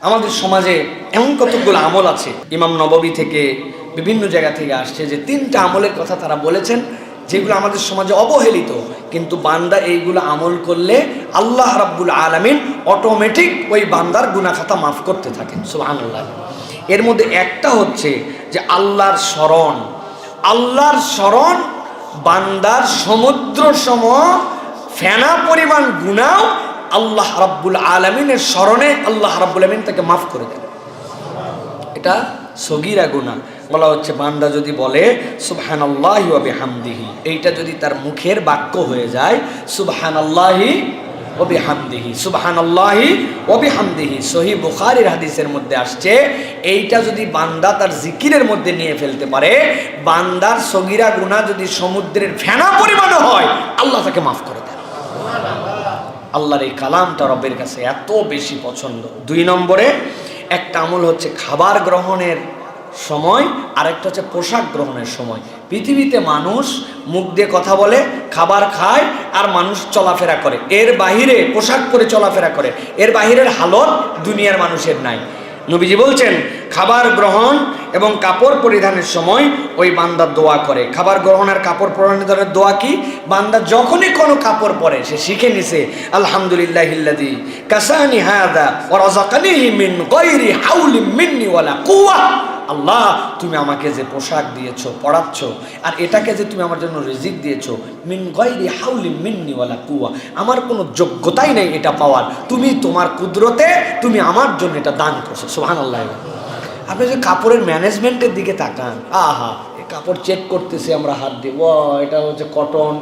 আমাদের সমাজে এমন কতগুলো আমল আছে, ইমাম নববী থেকে বিভিন্ন জায়গা থেকে আসছে যে 3টা আমলের কথা তারা বলেছেন যেগুলো আমাদের সমাজে অবহেলিত, কিন্তু বান্দা এইগুলো আমল করলে আল্লাহ রাব্বুল আলামিন অটোমেটিক ওই বান্দার গুনাহ খাতা মাফ করতে থাকেন। সুবহানাল্লাহ। এর মধ্যে একটা হচ্ছে যে আল্লাহর স্মরণ। আল্লাহর স্মরণ বান্দার সমুদ্র সম ফেনা পরিমাণ গুনাহ আল্লাহ রাব্বুল আলামিনের স্মরণে আল্লাহ রাব্বুল আলামিন তাকে মাফ করে দেন। এটা সগীরা গুনাহ। বলা হচ্ছে বান্দা যদি বলে সুবহানাল্লাহি ওয়া বিহামদিহি, এইটা যদি তার মুখের বাক্য হয়ে যায় সুবহানাল্লাহি ওয়া বিহামদিহি, সুবহানাল্লাহি ওয়া বিহামদিহি, সহিহ বুখারীর হাদিসের মধ্যে আসছে এইটা যদি বান্দা তার জিকিরের মধ্যে নিয়ে ফেলতে পারে, বান্দার সগীরা গুনাহ যদি সমুদ্রের ফেনা পরিমাণও হয় আল্লাহ তাকে মাফ করে দেন। আল্লাহর এই কালামটা রবের কাছে এত বেশি পছন্দ। 2 নম্বরে একটা আমল হচ্ছে খাবার গ্রহণের সময়, আরেকটা হচ্ছে পোশাক গ্রহণের সময়। পৃথিবীতে মানুষ মুখ দিয়ে কথা বলে, খাবার খায়, আর মানুষ চলাফেরা করে, এর বাহিরে পোশাক পরে চলাফেরা করে, এর বাহিরের হালত দুনিয়ার মানুষের নাই। নবীজি বলছেন খাবার গ্রহণ এবং কাপড় পরিধানের সময় ওই বান্দা দোয়া করে। খাবার গ্রহণ আর কাপড় পরিধানের দোয়া কি? বান্দা যখনই কোনো কাপড় পরে সে শিখে নিছে আলহামদুলিল্লাহিল্লাযী কাসানি হাযা ওয়া রাযাকানিহি মিন গায়রি হাওলিন মিন্নি ওয়ালা কুওয়া। আল্লাহ, তুমি আমাকে যে পোশাক দিয়েছো, পড়াচ্ছ, আর এটাকে যে তুমি আমার জন্য রিজিক দিয়েছো, মিন গায়রি হাওলিন মিন্নি ওয়ালা কুওয়া, আমার কোনো যোগ্যতাই নেই এটা পাওয়ার, তুমি তোমার কুদরতে তুমি আমার জন্য এটা দান করছো। সুবহানাল্লাহ। আপনি যে কাপড়ের ম্যানেজমেন্টের দিকে তাকান, আহা, এই কাপড় চেক করতেছি আমরা হাত দিয়ে, ও এটা হচ্ছে কটন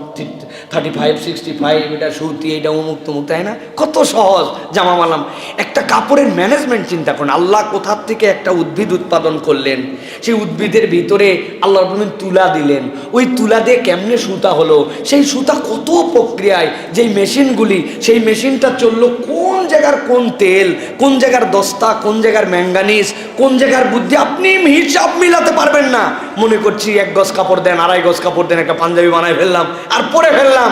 35, 65, এটা সুতি, এটা অমুক তমুক, তাই না? কত সহজ জামা মালাম। একটা কাপড়ের ম্যানেজমেন্ট চিন্তা করুন। আল্লাহ কোথার থেকে একটা উদ্ভিদ উৎপাদন করলেন, সেই উদ্ভিদের ভিতরে আল্লাহ তুলা দিলেন, ওই তুলা দিয়ে কেমনে সুতা হলো, সেই সুতা কত প্রক্রিয়ায়, যেই মেশিনগুলি, সেই মেশিনটা চললো কোন জায়গার কোন তেল, কোন জায়গার দস্তা, কোন জায়গার ম্যাঙ্গানিজ, কোন জায়গার বুদ্ধি, আপনি হিসাব মিলাতে পারবেন না। মনে করছি 1 গজ কাপড় দেন, 2.5 গজ কাপড় দেন, একটা পাঞ্জাবি বানায় ফেললাম আর পরে ফেললাম।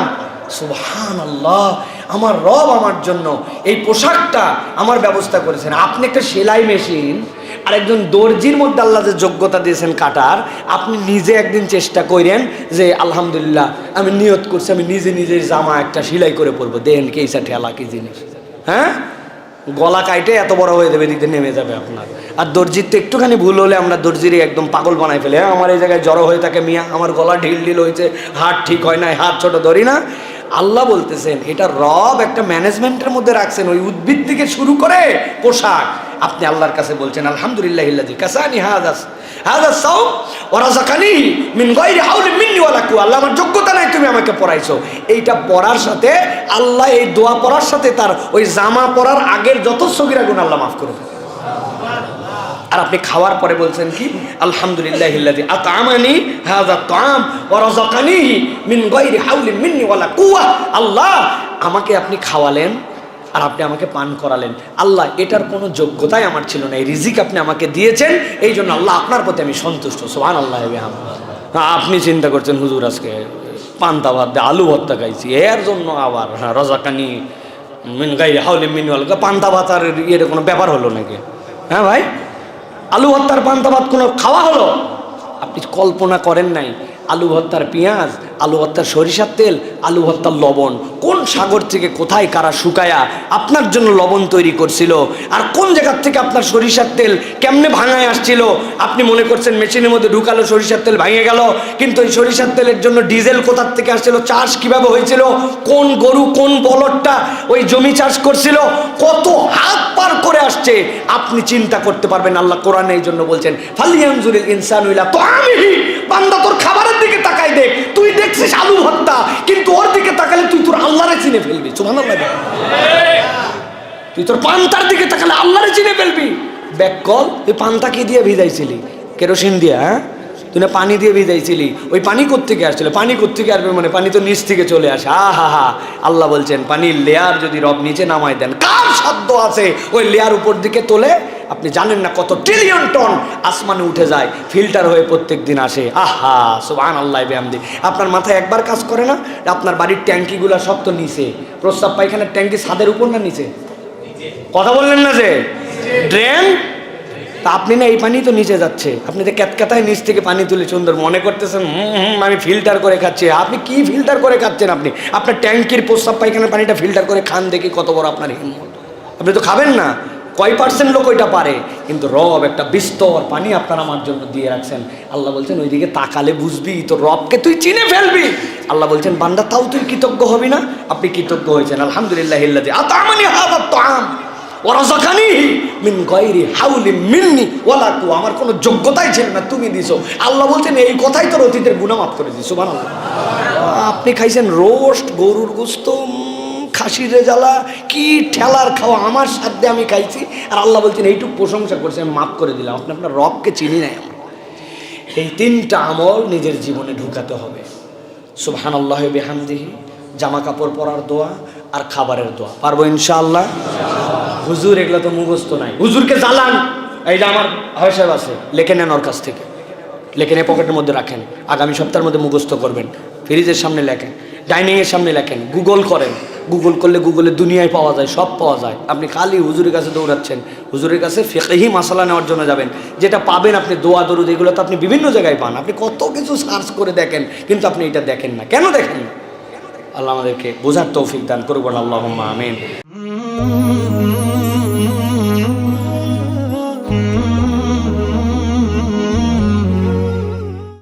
সুবহানাল্লাহ, আমার রব আমার জন্য এই পোশাকটা আমার ব্যবস্থা করেছেন। আপনি একটা সেলাই মেশিন আর একজন দর্জির মধ্যে আল্লাহ যে যোগ্যতা দিয়েছেন কাটার, আপনি নিজে একদিন চেষ্টা করেন যে আলহামদুলিল্লাহ আমি নিয়ত করছি আমি নিজে নিজে জামা একটা সেলাই করে পরবো, দেন কে এইসা ঠেলা কি জিনিস, হ্যাঁ? গলা কাইটে এত বড় হয়ে যাবে, দিতে নেমে যাবে আপনার। আর দর্জির তো একটুখানি ভুল হলে আমরা দর্জিরে একদম পাগল বানাই ফেলে, হ্যাঁ আমার এই জায়গায় জড়ো হয়ে থাকে, মিয়া আমার গলা ঢিল ঢিল হয়েছে, হাত ঠিক হয় না, হাত ছোট ধরি না। আল্লাহ বলতেছেন এটা রব একটা ম্যানেজমেন্টের মধ্যে রাখছেন, ওই উদ্ভিদ থেকে শুরু করে পোশাক। আপনি আল্লাহর কাছে বলছেন আলহামদুলিল্লাহিল্লাযী কাসানি হাযা সাওম ওয়া রাযাকানিহি মিন গায়রি হাওলিন মিন্নি ওয়ালা কুওয়া, আল্লাহ আমার যোগ্যতা নাই, তুমি আমাকে পরাইছো। এইটা পড়ার সাথে আল্লাহ, এই দোয়া পড়ার সাথে তার ওই জামা পরার আগের যত সগীরা গুনাহ আল্লাহ মাফ করে দেন। আর আপনি খাওয়ার পরে বলছেন কি আলহামদুলিল্লাহিল্লাযী আত'আমানি হাযা আত-তা'আম ওয়া রাযাকানিহি মিন গায়রি হাওলিন মিন্নি ওয়ালা কুওয়া। আল্লাহ, আমাকে আপনি খাওয়ালেন আর আপনি আমাকে পান করালেন। আল্লাহ, এটার কোনো যোগ্যতাই আমার ছিল না, এই রিজিক আপনি আমাকে দিয়েছেন, এই জন্য আল্লাহ আপনার প্রতি আমি সন্তুষ্ট। সুবহানাল্লাহ। আপনি চিন্তা করছেন হুজুর আজকে পান্তা ভাত দিয়ে আলু ভর্তা খাইছি, এর জন্য আবার রাযাকানি মিন গায়রি হাওলিন মিন্নি ওয়ালা কুওয়া, পান্তা ভাত আর এর কোনো ব্যাপার হলো নাকি? হ্যাঁ ভাই, আলু ভর্তার পান্তা ভাত কোনো খাওয়া হলো? আপনি কল্পনা করেন নাই আলু ভর্তার পেঁয়াজ, আলু ভর্তার সরিষার তেল, আলু ভর্তার লবণ, কোন সাগর থেকে কোথায় কারা শুকায়া আপনার জন্য লবণ তৈরি করছিল, আর কোন জায়গার থেকে আপনার সরিষার তেল কেমনে ভাঙায় আসছিল। আপনি মনে করছেন মেশিনের মধ্যে ঢুকালো সরিষার তেল ভেঙে গেল, কিন্তু ওই সরিষার তেলের জন্য ডিজেল কোথার থেকে আসছিল, চাষ কিভাবে হয়েছিল, কোন গরু কোন বলদটা ওই জমি চাষ করছিল, কত হাত পার করে আসছে আপনি চিন্তা করতে পারবেন। আল্লাহ কোরআনে এই জন্য বলছেন ফালিয়ানজুরিল ইনসানু ইলা তাআমিহি, বান্দা তোর খাবারের দিকে তাকাই দেখ, তুই দেখছিস আলু ভর্তা, কিন্তু ওর দিকে তাকালে তুই তোর আল্লাহরে চিনে ফেলবি। সুবহানাল্লাহ। তুই তোর পান্তার দিকে তাকালে আল্লাহরে চিনে ফেলবি। ব্যাককল, তুই পান্তা কি দিয়ে ভিজাইছিলি? কেরোসিন দিয়ে? হ্যাঁ, তুই না পানি দিয়ে ভিজাইছিলি? ওই পানি কোত্থেকে আসছিল? পানি কোত্থেকে আসবে মানে পানি তো নিচ থেকে চলে আসে। আহা, আল্লাহ বলছেন পানির লেয়ার যদি রব নিচে নামায় দেন, কার সাধ্য আছে ওই লেয়ার উপর দিকে তোলে? আপনি জানেন না কত ট্রিলিয়ন টন আসমানে উঠে যায়, ফিল্টার হয়ে প্রত্যেক দিন আসে। আহা, সুবহানাল্লাহি বিহামদি। আপনার মাথায় একবার কাজ করে না? আপনার বাড়ির ট্যাঙ্কিগুলো সব তো নিচে, প্রস্রাব পায়খানার ট্যাঙ্কি ছাদের উপর না নিচে? কথা বললেন না যে ড্রেন, তা আপনি না এই পানি তো নিচে যাচ্ছে, আপনি তো ক্যাতক্যাতায় নিচ থেকে পানি তুলে সুন্দর মনে করতেছেন আমি ফিল্টার করে খাচ্ছি। আপনি কি ফিল্টার করে খাচ্ছেন? আপনি আপনার ট্যাঙ্কির প্রস্রাব পায়খানার পানিটা ফিল্টার করে খান, দেখি কত বড় আপনার হিম্মত। আপনি তো খাবেন না, কয় পার্সেন্ট লোক ওইটা পারে, কিন্তু রব একটা বিস্তর পানি আপনার আমার জন্য দিয়ে রাখছেন। আল্লাহ বলছেন ওইদিকে তাকালে বুঝবি তো রবকে তুই চিনে ফেলবি। আল্লাহ বলছেন বান্দা তাও তুই কৃতজ্ঞ হবি না? আপনি কৃতজ্ঞ হয়েছেন, আলহামদুলিল্লাহ আতামানি হাযা তাআম ওয়া রাযাকানিহি মিন গায়রি হাওলি মিন্নি ওয়ালা কুওয়া, আমার কোনো যোগ্যতাই ছিল না, তুমি দিছো। আল্লাহ বলছেন এই কথাই তোর অতীতের গুনাহ মাফ করে দিই। সুবহানাল্লাহ। আপনি খাইছেন রোস্ট, গরুর গোশত, খাসির রেজালা, কি ঠেলার খাওয়া, আমার সাধ্যে আমি খাইছি, আর আল্লাহ বলছেন এইটুকু প্রশংসা করছে, আমি মাফ করে দিলাম। আপনি আপনার রবকে চিনি নাই। আমরা এই তিনটা আমল নিজের জীবনে ঢুকাতে হবে। সুবহানাল্লাহি ওয়া বিহামদিহি, জামা কাপড় পরার দোয়া আর খাবারের দোয়া। পারবো ইনশাআল্লাহ? হুজুর এগুলো তো মুখস্থ নাই, হুজুরকে জ্বালান। এই যে আমার হয় সাহেব আছে, লেখে নেন ওর কাছ থেকে, লেখে নিয়ে পকেটের মধ্যে রাখেন, আগামী সপ্তাহের মধ্যে মুখস্থ করবেন। ফ্রিজের সামনে লেখেন, ডাইনিংয়ের সামনে লেখেন, গুগল করেন। গুগল করলে গুগলে দুনিয়ায় পাওয়া যায়, সব পাওয়া যায়। আপনি খালি হুজুরের কাছে দৌড়াচ্ছেন, হুজুরের কাছে ফিকহি মাসালা নেওয়ার জন্য যাবেন। যেটা পাবেন আপনি দোয়া দরুদ, এগুলো তো আপনি বিভিন্ন জায়গায় পান। আপনি কত কিছু সার্চ করে দেখেন, কিন্তু আপনি এটা দেখেন না। কেন দেখেন না? আল্লাহ আমাদেরকে বোঝার তৌফিক দান করুন, আল্লাহুম্মা আমিন।